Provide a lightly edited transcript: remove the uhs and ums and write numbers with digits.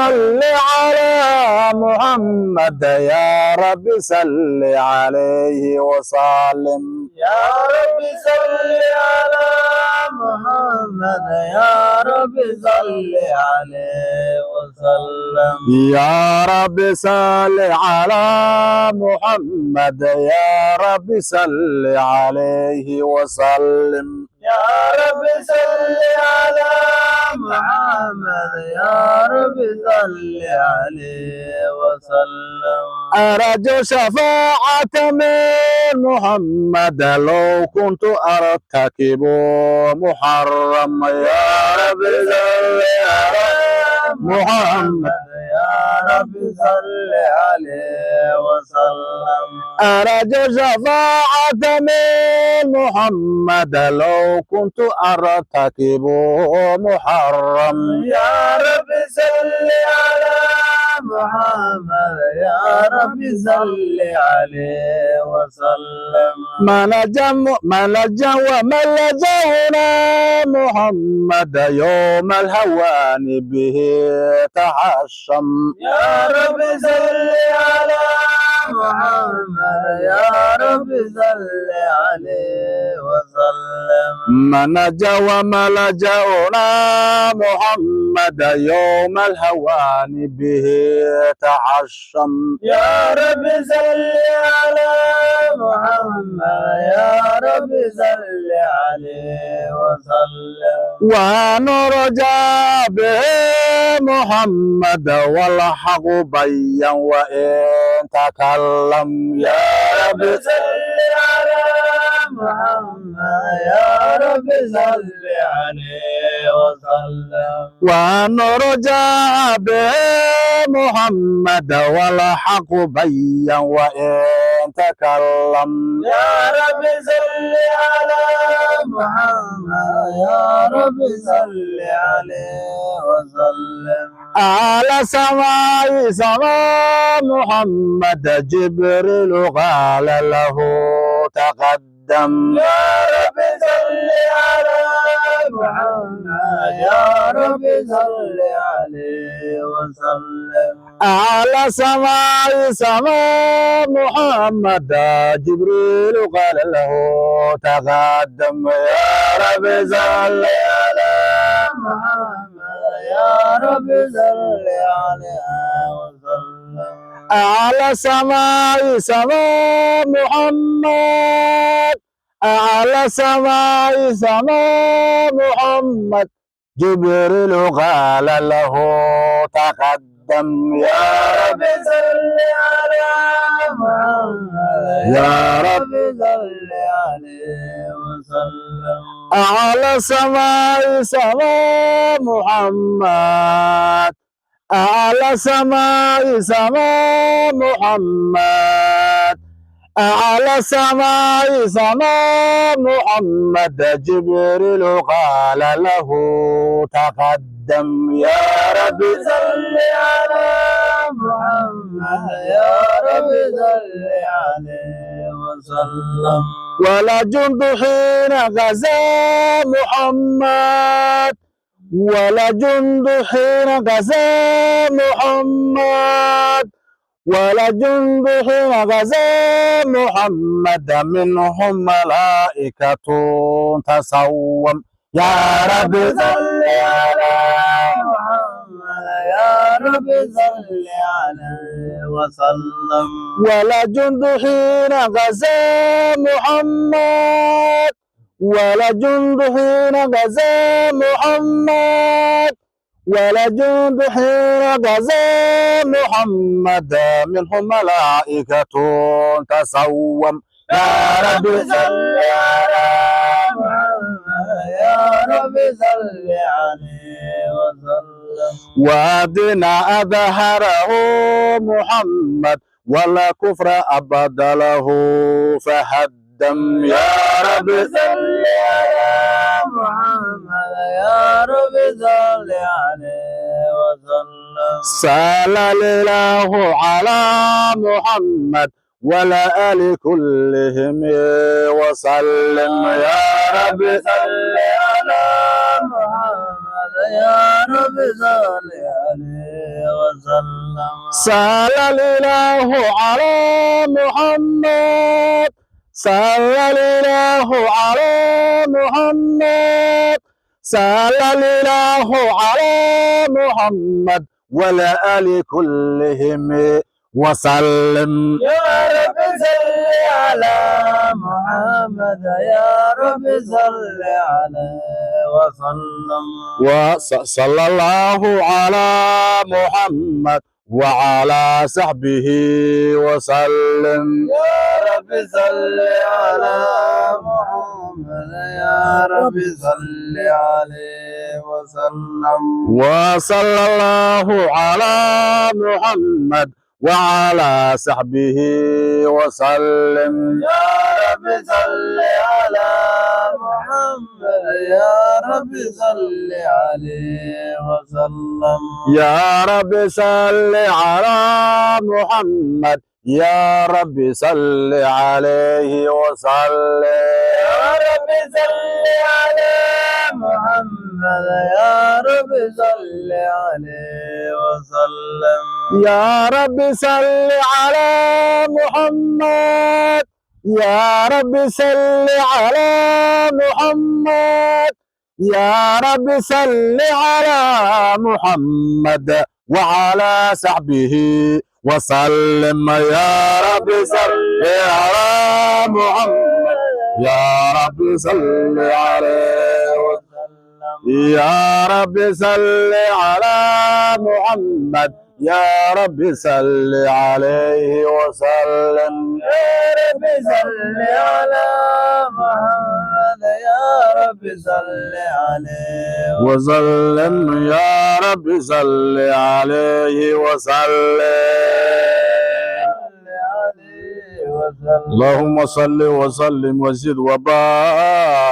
صل على محمد يا رب صل عليه وسلم يا رب صل على محمد يا رب صل عليه وسلم يا رب صل على محمد يا رب صل عليه وسلم يا رب صل على محمد يا رب صل عليه وسلم أرجو شفاعة من محمد لو كنت أرتكب محرم يا رب صل على محمد يا رب صل عليه وسلم أرجو شفاعة من محمد لو كنت أرتكب محرم يا رب صل على محمد يا رب صل عليه وسلم ما لجا وما لجانا محمد يوم الهوان به تحشم يا رب صل على محمد يا رب صل عليه وسلم ما نجا وما لجانا محمد يوم الهوان به تحشم يا رب صل على محمد يا رب صل عليه وسلم ونرجى به محمد والحق بيا وإن تكلم يا رب صل على محمد يا رب صل عليه وسلم ونرجى به محمد والحق بيا وإن تكلم يا رب صل على محمد يا رب صل عليه وسلم على سماء محمد جبريل قال له تقدم يا رب صل على محمد يا رب صل عليه وسلم على سماء محمد جبريل قال له تقدم يا رب صل على محمد يا رب صل عليه وسلم على سماء محمد على سماء محمد جبريل قال له تقدم يا رب صل على محمد يا رب صل عليه وسلم على سماء محمد على سماء محمد على سماء محمد جبريل قال له تقدم يا رب صل على محمد يا رب صل عليه وسلم ولا جند حين غزا محمد ولا جند حين غزا محمد ولا جند حين غزا محمد منهم ملائكة تسوم يا رب صل على محمد يا رب صل عليه وسلم ولا جند حين غزا محمد ولا جند حين غزا محمد ولا جند حين غزا محمد منهم ملائكة تسوم يا رب صل على محمد يا رب صل عليه وسلم ودنا أظهره محمد ولا كفر أبدله فهدم يا رب صل على محمد يا رب صل عليه وسلم صلى الله على محمد ولا آل كلهم وسلم يا رب صل على محمد يا رب صل عليه وسلم صلى الإله على محمد صلى الإله على محمد صلى الإله على محمد وعلى آل كلهم وسلم يا رب صل على محمد يا رب صل عليه وسلم وصلى الله على محمد وعلى صحبه وسلم يا رب صل على محمد يا رب صل عليه وسلم وصلى الله على محمد وعلى صحبه وسلم يا رب صل على محمد يا رب صل عليه وسلم يا رب صل على محمد يا رب صل عليه وسلم يا رب صل على محمد يا رب صل عليه وسلم يا رب صل على محمد يا رب صل على محمد يا رب صل على محمد وعلى صحبه وسلم يا رب صل على محمد يا رب صل عليه وسلم يا رب صل على محمد يا رب صل عليه وسلم يا رب صل على محمد يا رب صل عليه وسلم يا رب صل عليه وسلم اللهم صل وسلم وزد وبارك